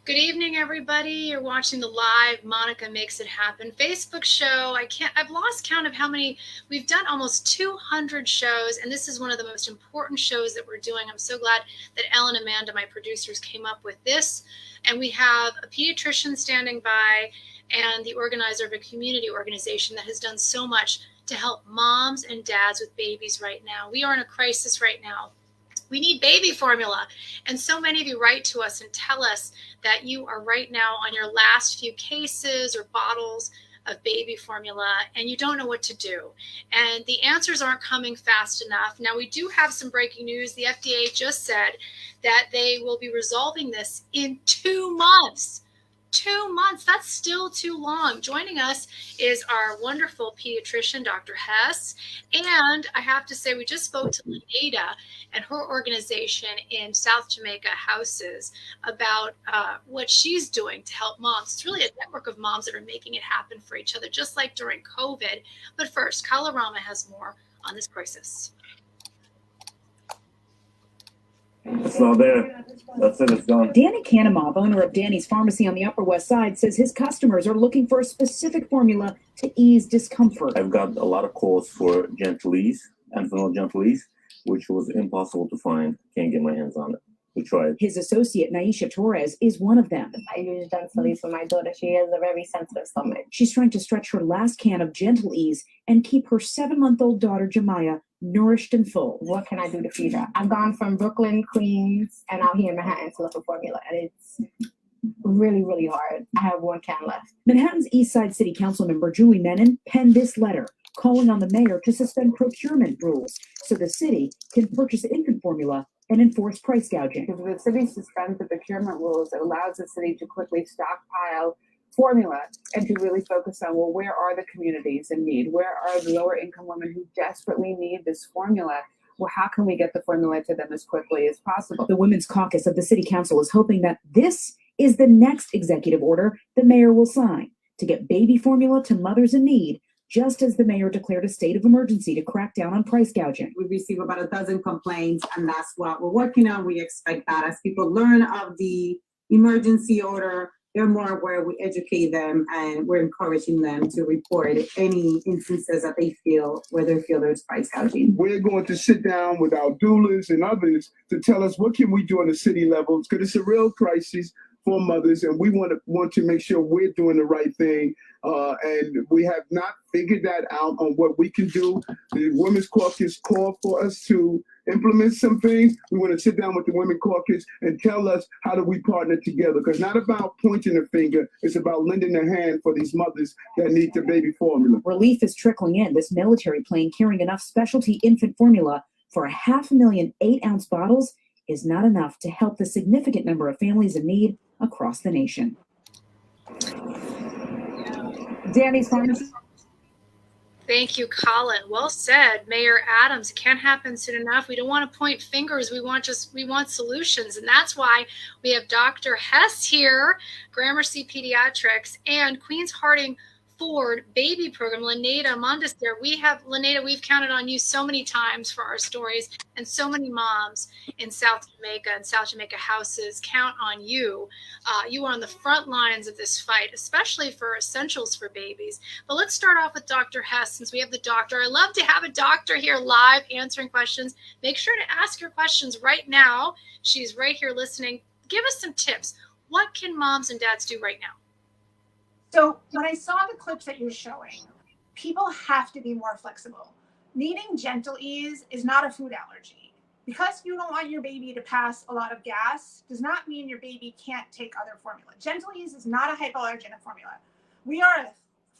Good evening, everybody. You're watching the live Monica Makes It Happen Facebook show. I've lost count of how many. We've done almost 200 shows, and this is one of the most important shows that we're doing. I'm so glad that Ellen and Amanda, my producers, came up with this. And we have a pediatrician standing by and the organizer of a community organization that has done so much to help moms and dads with babies right now. We are in a crisis right now. We need baby formula. And so many of you write to us and tell us that you are right now on your last few cases or bottles of baby formula and you don't know what to do. And the answers aren't coming fast enough. Now, we do have some breaking news. The FDA just said that they will be resolving this in 2 months. 2 months, that's still too long. Joining us is our wonderful pediatrician, Dr. Hes. And I have to say, we just spoke to LaNeda and her organization in South Jamaica Houses about what she's doing to help moms. It's really a network of moms that are making it happen for each other, just like during COVID. But first, Kalarama has more on this crisis. It's not there. That's it. It's gone. Danny Kanimov, owner of Danny's Pharmacy on the Upper West Side, says his customers are looking for a specific formula to ease discomfort. I've got a lot of calls for Gentle Ease, Anfanol Gentle Ease, which was impossible to find. Can't get my hands on it. We tried. His associate, Naisha Torres, is one of them. I use Gentle Ease for my daughter. She has a very sensitive stomach. She's trying to stretch her last can of Gentle Ease and keep her 7-month-old daughter, Jemiah, nourished and full. What can I do to feed her? I've gone from Brooklyn, Queens, and out here in Manhattan to look for formula, and it's really, really hard. I have 1 can left. Manhattan's East Side City Council member Julie Menon penned this letter calling on the mayor to suspend procurement rules so the city can purchase infant formula and enforce price gouging. If the city suspends the procurement rules, it allows the city to quickly stockpile formula and to really focus on, well, where are the communities in need? Where are the lower income women who desperately need this formula? Well, how can we get the formula to them as quickly as possible? The Women's Caucus of the City Council is hoping that this is the next executive order the mayor will sign to get baby formula to mothers in need, just as the mayor declared a state of emergency to crack down on price gouging. We receive about a dozen complaints, and that's what we're working on. We expect that as people learn of the emergency order, they're more aware, we educate them, and we're encouraging them to report any instances that they feel there's price gouging. We're going to sit down with our doulas and others to tell us what can we do on the city level, because it's a real crisis for mothers, and we want to make sure we're doing the right thing. And we have not figured that out on what we can do. The Women's Caucus called for us to implement some things. We want to sit down with the Women's Caucus and tell us how do we partner together, because it's not about pointing a finger, it's about lending a hand for these mothers that need the baby formula. Relief is trickling in. This military plane carrying enough specialty infant formula for 500,000 8-ounce bottles is not enough to help the significant number of families in need across the nation. Danny's Pharmacy. Thank you, Colin. Well said, Mayor Adams. It can't happen soon enough. We don't want to point fingers. We want solutions. And that's why we have Dr. Hes here, Gramercy Pediatrics, and Queens Harding Ford baby program, LaNeda Mondesir. LaNeda, we've counted on you so many times for our stories, and so many moms in South Jamaica and South Jamaica Houses count on you. You are on the front lines of this fight, especially for essentials for babies. But let's start off with Dr. Hes, since we have the doctor. I love to have a doctor here live answering questions. Make sure to ask your questions right now. She's right here listening. Give us some tips. What can moms and dads do right now? So when I saw the clips that you're showing, people have to be more flexible. Needing Gentle Ease is not a food allergy. Because you don't want your baby to pass a lot of gas does not mean your baby can't take other formula. Gentle Ease is not a hypoallergenic formula. We are a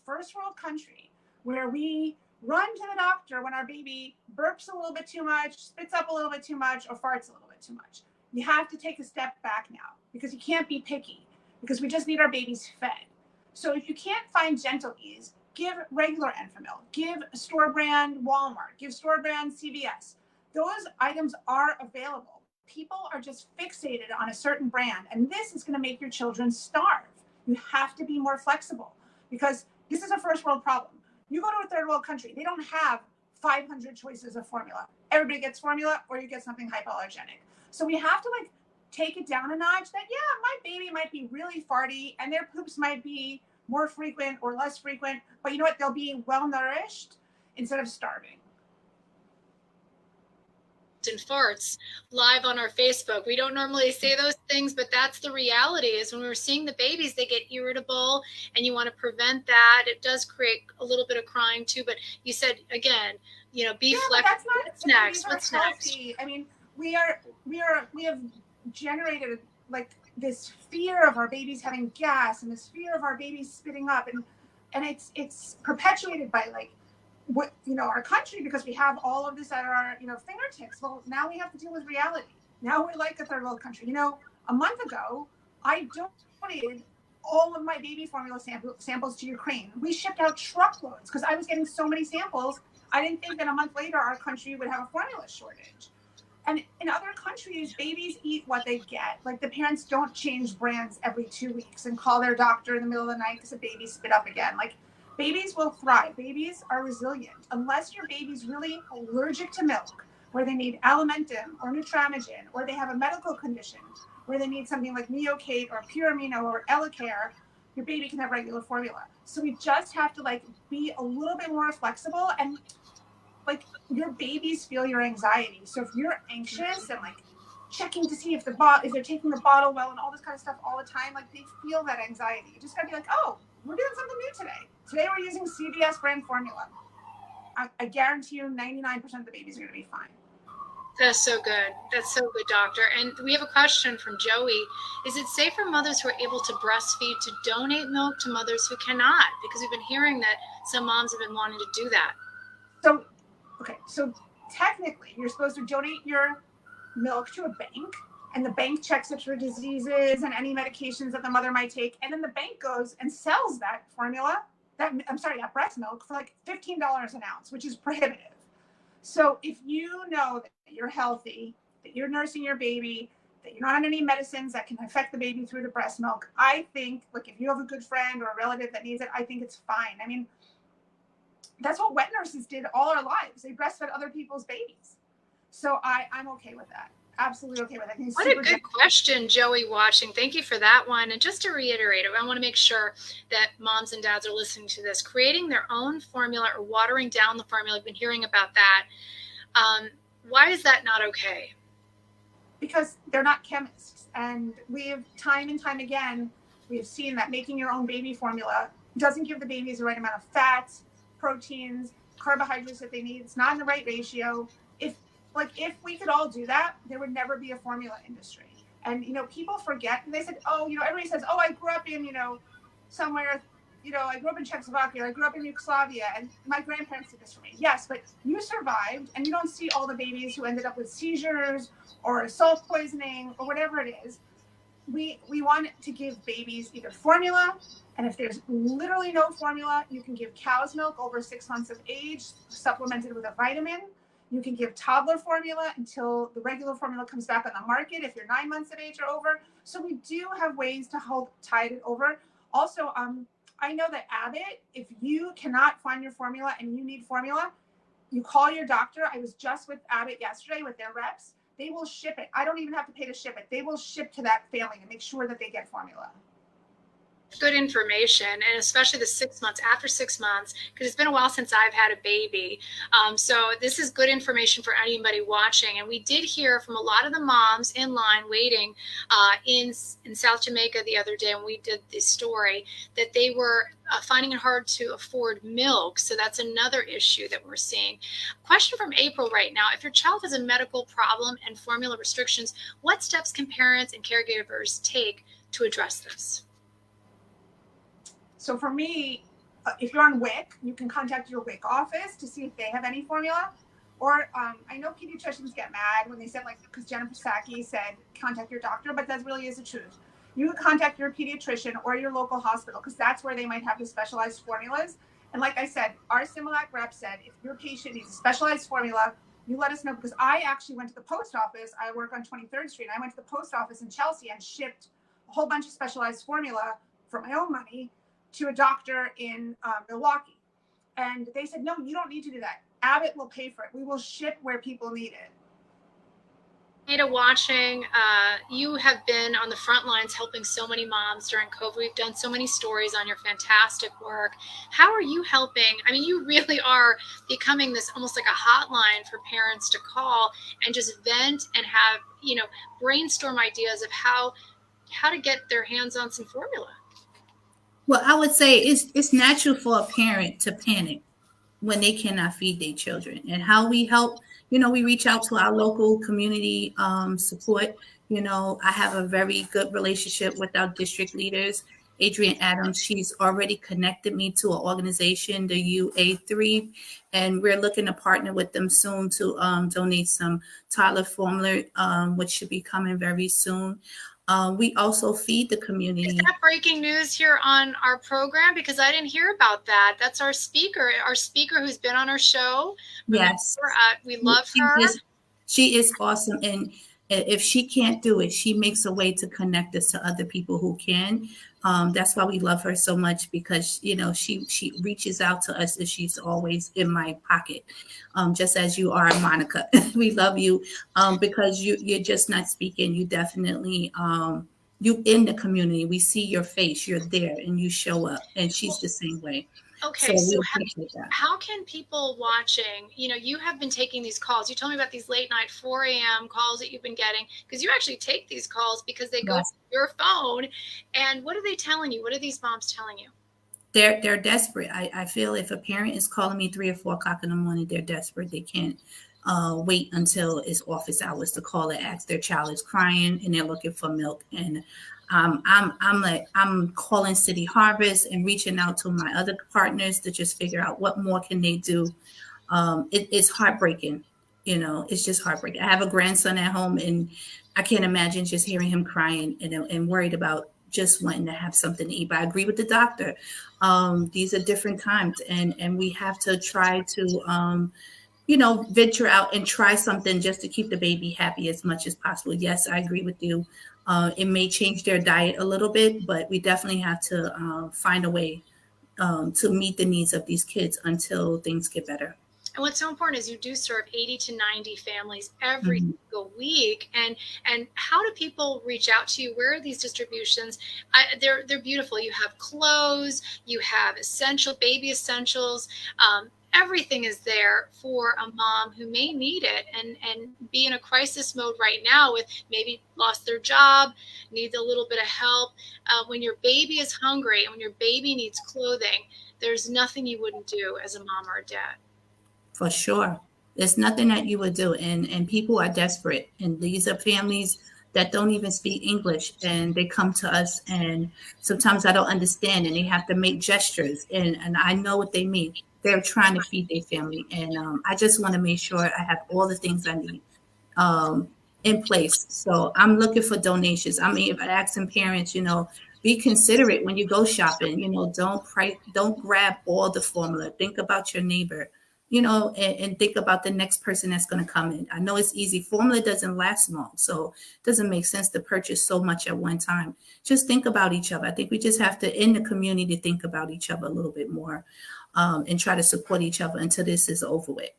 first world country where we run to the doctor when our baby burps a little bit too much, spits up a little bit too much, or farts a little bit too much. You have to take a step back now because you can't be picky, because we just need our babies fed. So if you can't find Gentle Ease, give regular Enfamil, give store brand Walmart, give store brand CVS. Those items are available. People are just fixated on a certain brand, and this is going to make your children starve. You have to be more flexible, because this is a first world problem. You go to a third world country, they don't have 500 choices of formula. Everybody gets formula, or you get something hypoallergenic. So we have to take it down a notch, that yeah, my baby might be really farty and their poops might be more frequent or less frequent, but you know what? They'll be well nourished instead of starving. And farts live on our Facebook. We don't normally say those things, but that's the reality. Is when we're seeing the babies, they get irritable, and you want to prevent that. It does create a little bit of crying too, but you said again, you know, be flexible. What's next? What's next? I mean, we have generated like this fear of our babies having gas and this fear of our babies spitting up, and it's perpetuated by like what, you know, our country, because we have all of this at our, you know, fingertips. Well, now we have to deal with reality. Now we're like a third world country. You know, a month ago, I donated all of my baby formula samples to Ukraine. We shipped out truckloads because I was getting so many samples. I didn't think that a month later our country would have a formula shortage. And in other countries, babies eat what they get. Like the parents don't change brands every 2 weeks and call their doctor in the middle of the night because a baby spit up again. Like babies will thrive. Babies are resilient. Unless your baby's really allergic to milk, where they need Alimentum or Nutramigen, or they have a medical condition where they need something like Neocate or Pure Amino or Elecare, your baby can have regular formula. So we just have to like be a little bit more flexible, and like your babies feel your anxiety. So if you're anxious and like checking to see if if they're taking the bottle well and all this kind of stuff all the time, like they feel that anxiety. You just gotta be like, oh, we're doing something new today. Today we're using CVS brand formula. I guarantee you 99% of the babies are gonna be fine. That's so good. That's so good, doctor. And we have a question from Joey. Is it safe for mothers who are able to breastfeed to donate milk to mothers who cannot? Because we've been hearing that some moms have been wanting to do that. So technically, you're supposed to donate your milk to a bank, and the bank checks it for diseases and any medications that the mother might take, and then the bank goes and sells that formula, that breast milk for like $15 an ounce, which is prohibitive. So if you know that you're healthy, that you're nursing your baby, that you're not on any medicines that can affect the baby through the breast milk, I think, look, if you have a good friend or a relative that needs it, I think it's fine. I mean, that's what wet nurses did all our lives. They breastfed other people's babies. So I'm okay with that. Absolutely okay with that. What a good question, Joey watching. Thank you for that one. And just to reiterate, I want to make sure that moms and dads are listening to this. Creating their own formula or watering down the formula, I've been hearing about that. Why is that not okay? Because they're not chemists. And we have time and time again, we have seen that making your own baby formula doesn't give the babies the right amount of fats, proteins, carbohydrates that they need. It's not in the right ratio. If we could all do that, there would never be a formula industry. And, you know, people forget, and they said, oh, you know, everybody says, oh, I grew up in, you know, somewhere, you know, I grew up in Czechoslovakia, I grew up in Yugoslavia, and my grandparents did this for me. Yes, but you survived, and you don't see all the babies who ended up with seizures or salt poisoning or whatever it is. We want to give babies either formula, and if there's literally no formula, you can give cow's milk over 6 months of age, supplemented with a vitamin. You can give toddler formula until the regular formula comes back on the market if you're 9 months of age or over. So we do have ways to help tide it over. Also, I know that Abbott, if you cannot find your formula and you need formula, you call your doctor. I was just with Abbott yesterday with their reps. They will ship it. I don't even have to pay to ship it. They will ship to that family and make sure that they get formula. Good information, and especially the 6 months, after 6 months, because it's been a while since I've had a baby. So this is good information for anybody watching. And we did hear from a lot of the moms in line waiting in South Jamaica the other day, and we did this story, that they were finding it hard to afford milk. So that's another issue that we're seeing. Question from April right now. If your child has a medical problem and formula restrictions, what steps can parents and caregivers take to address this? So for me, if you're on WIC, you can contact your WIC office to see if they have any formula. Or I know pediatricians get mad when they said, like, because Jennifer Psaki said, contact your doctor, but that really is the truth. You can contact your pediatrician or your local hospital, because that's where they might have the specialized formulas. And like I said, our Similac rep said, if your patient needs a specialized formula, you let us know, because I actually went to the post office. I work on 23rd Street. I went to the post office in Chelsea and shipped a whole bunch of specialized formula for my own money to a doctor in Milwaukee. And they said, no, you don't need to do that. Abbott will pay for it. We will ship where people need it. LaNeda watching, you have been on the front lines helping so many moms during COVID. We've done so many stories on your fantastic work. How are you helping? I mean, you really are becoming this almost like a hotline for parents to call and just vent and have, brainstorm ideas of how to get their hands on some formula. Well, I would say it's natural for a parent to panic when they cannot feed their children. And how we help, we reach out to our local community support. I have a very good relationship with our district leaders. Adrienne Adams, she's already connected me to an organization, the UA3, and we're looking to partner with them soon to donate some toddler formula, which should be coming very soon. We also feed the community. Is that breaking news here on our program? Because I didn't hear about that. That's our speaker who's been on our show. Yes. We love her. She is awesome. And if she can't do it, she makes a way to connect us to other people who can. That's why we love her so much, because, she reaches out to us, and she's always in my pocket, just as you are, Monica. We love you because you're just not speaking. You definitely, you in the community. We see your face. You're there and you show up, and she's the same way. Okay, so how can people watching, you have been taking these calls. You told me about these late night 4 a.m. calls that you've been getting, because you actually take these calls because they go to your phone. And what are they telling you? What are these moms telling you? They're desperate. I feel if a parent is calling me 3 or 4 o'clock in the morning, they're desperate. They can't wait until it's office hours to call and ask their child is crying and they're looking for milk. And I'm calling City Harvest and reaching out to my other partners to just figure out what more can they do. It's heartbreaking. It's just heartbreaking. I have a grandson at home, and I can't imagine just hearing him crying and worried about just wanting to have something to eat. But I agree with the doctor. These are different times, and we have to try to venture out and try something just to keep the baby happy as much as possible. Yes, I agree with you. It may change their diet a little bit, but we definitely have to find a way to meet the needs of these kids until things get better. And what's so important is you do serve 80 to 90 families every single week. And how do people reach out to you? Where are these distributions? They're beautiful. You have clothes, you have baby essentials. Everything is there for a mom who may need it and be in a crisis mode right now, with maybe lost their job, needs a little bit of help. When your baby is hungry and when your baby needs clothing, there's nothing you wouldn't do as a mom or a dad. For sure. There's nothing that you would do. And people are desperate. And these are families that don't even speak English, and they come to us, and sometimes I don't understand, and they have to make gestures, and I know what they mean. They're trying to feed their family. And I just want to make sure I have all the things I need in place. So I'm looking for donations. I mean, if I ask some parents, be considerate when you go shopping, don't grab all the formula. Think about your neighbor, and think about the next person that's going to come in. I know it's easy. Formula doesn't last long, so it doesn't make sense to purchase so much at one time. Just think about each other. I think we just have to, in the community, think about each other a little bit more. And try to support each other until this is over with.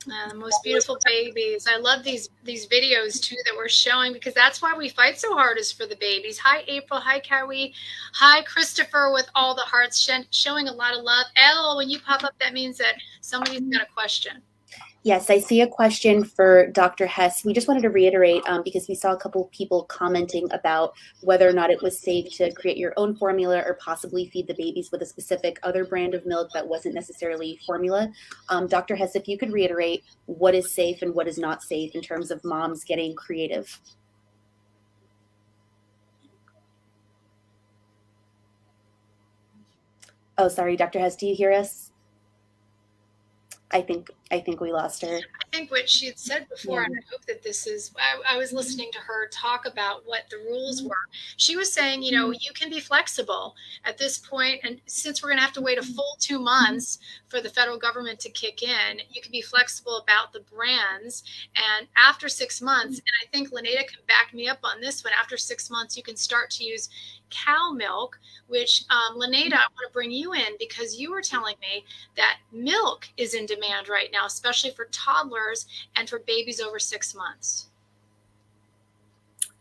The most beautiful babies. I love these videos too that we're showing, because that's why we fight so hard, is for the babies. Hi April, hi Kawi, hi Christopher with all the hearts, showing a lot of love. Elle, when you pop up, that means that somebody's got a question. Yes, I see a question for Dr. Hes. We just wanted to reiterate, because we saw a couple of people commenting about whether or not it was safe to create your own formula or possibly feed the babies with a specific other brand of milk that wasn't necessarily formula. Dr. Hes, if you could reiterate what is safe and what is not safe in terms of moms getting creative. Oh, sorry, Dr. Hes, do you hear us? I think we lost her. I think what she had said before, and I hope that this is, I was listening to her talk about what the rules were. She was saying, you can be flexible at this point. And since we're going to have to wait a full 2 months for the federal government to kick in, you can be flexible about the brands. And after 6 months, and I think LaNeda can back me up on this one, after 6 months, you can start to use cow milk, which LaNeda, I want to bring you in, because you were telling me that milk is in demand right now, especially for toddlers and for babies over 6 months.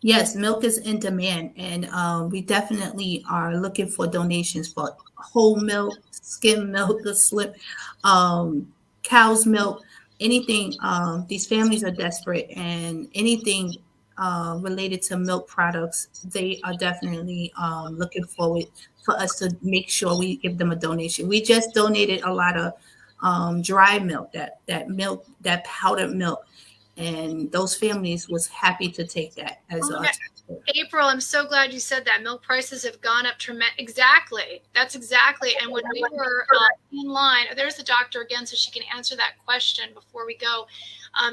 Yes, milk is in demand, and we definitely are looking for donations for whole milk, skim milk, the slip, cow's milk, anything. These families are desperate, and anything related to milk products, they are definitely looking forward for us to make sure we give them a donation. We just donated a lot of dry milk, that milk, that powdered milk, and those families was happy to take that as Oh a my God. April, I'm so glad you said that. Milk prices have gone up tremendously. Exactly. That's exactly. And when we were in line, there's the doctor again, so she can answer that question before we go.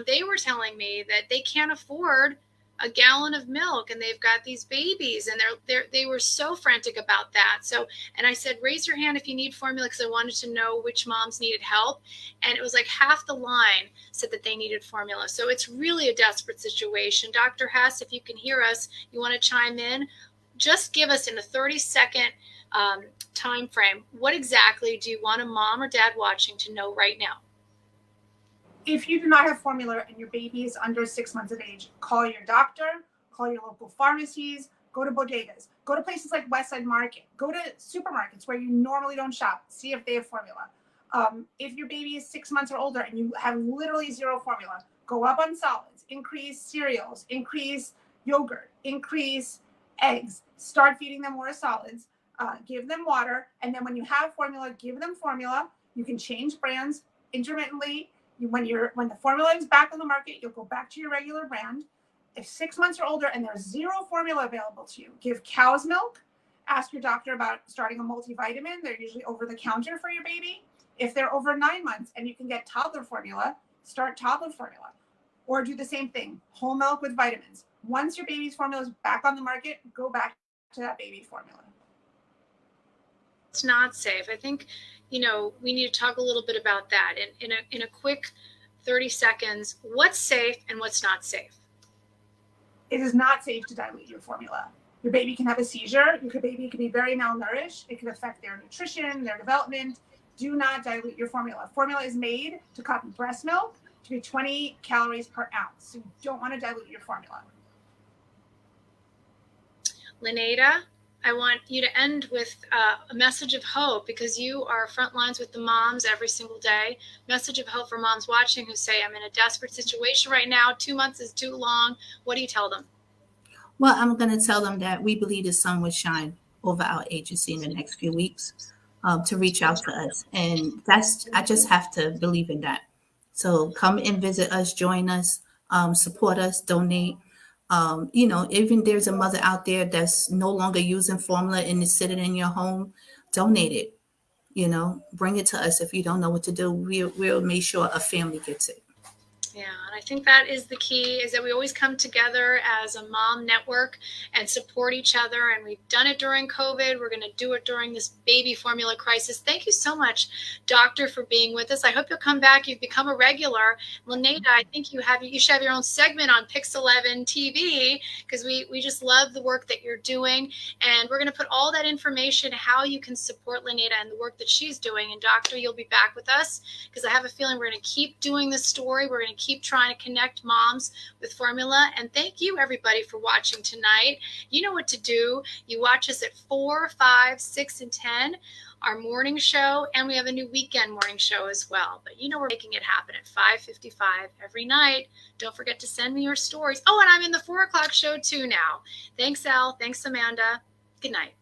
They were telling me that they can't afford a gallon of milk, and they've got these babies, and they were so frantic about that. So, and I said, raise your hand if you need formula, because I wanted to know which moms needed help. And it was like half the line said that they needed formula. So it's really a desperate situation. Dr. Hess, if you can hear us, you want to chime in, just give us in a 30-second time frame, what exactly do you want a mom or dad watching to know right now? If you do not have formula and your baby is under 6 months of age, call your doctor, call your local pharmacies, go to bodegas, go to places like Westside Market, go to supermarkets where you normally don't shop, see if they have formula. If your baby is 6 months or older and you have literally zero formula, go up on solids, increase cereals, increase yogurt, increase eggs, start feeding them more solids, give them water, and then when you have formula, give them formula. You can change brands intermittently. When the formula is back on the market, you'll go back to your regular brand. If 6 months or older and there's zero formula available to you, give cow's milk. Ask your doctor about starting a multivitamin. They're usually over the counter for your baby. If they're over 9 months and you can get toddler formula, start toddler formula. Or do the same thing, whole milk with vitamins. Once your baby's formula is back on the market, go back to that baby formula. It's not safe. I think, we need to talk a little bit about that in a quick 30 seconds. What's safe and what's not safe? It is not safe to dilute your formula. Your baby can have a seizure. Your baby can be very malnourished. It can affect their nutrition, their development. Do not dilute your formula. Formula is made to copy breast milk to be 20 calories per ounce. So you don't want to dilute your formula. LaNeda, I want you to end with a message of hope, because you are front lines with the moms every single day. Message of hope for moms watching who say, I'm in a desperate situation right now. 2 months is too long. What do you tell them? Well, I'm going to tell them that we believe the sun will shine over our agency in the next few weeks, to reach out to us. And I just have to believe in that. So come and visit us, join us, support us, donate. Even there's a mother out there that's no longer using formula and is sitting in your home, donate it. Bring it to us. If you don't know what to do, we'll make sure a family gets it. Yeah, and I think that is the key, is that we always come together as a mom network and support each other. And we've done it during COVID. We're going to do it during this baby formula crisis. Thank you so much, doctor, for being with us. I hope you'll come back. You've become a regular. LaNeda, I think you should have your own segment on Pix 11 TV, because we just love the work that you're doing. And we're going to put all that information, how you can support LaNeda and the work that she's doing. And doctor, you'll be back with us, because I have a feeling we're going to keep doing this story. We're going to keep trying to connect moms with formula. And thank you, everybody, for watching tonight. You know what to do. You watch us at 4, 5, 6, and 10, our morning show, and we have a new weekend morning show as well. But we're making it happen at 5:55 every night. Don't forget to send me your stories. Oh, and I'm in the 4 o'clock show too now. Thanks, Elle. Thanks, Amanda. Good night.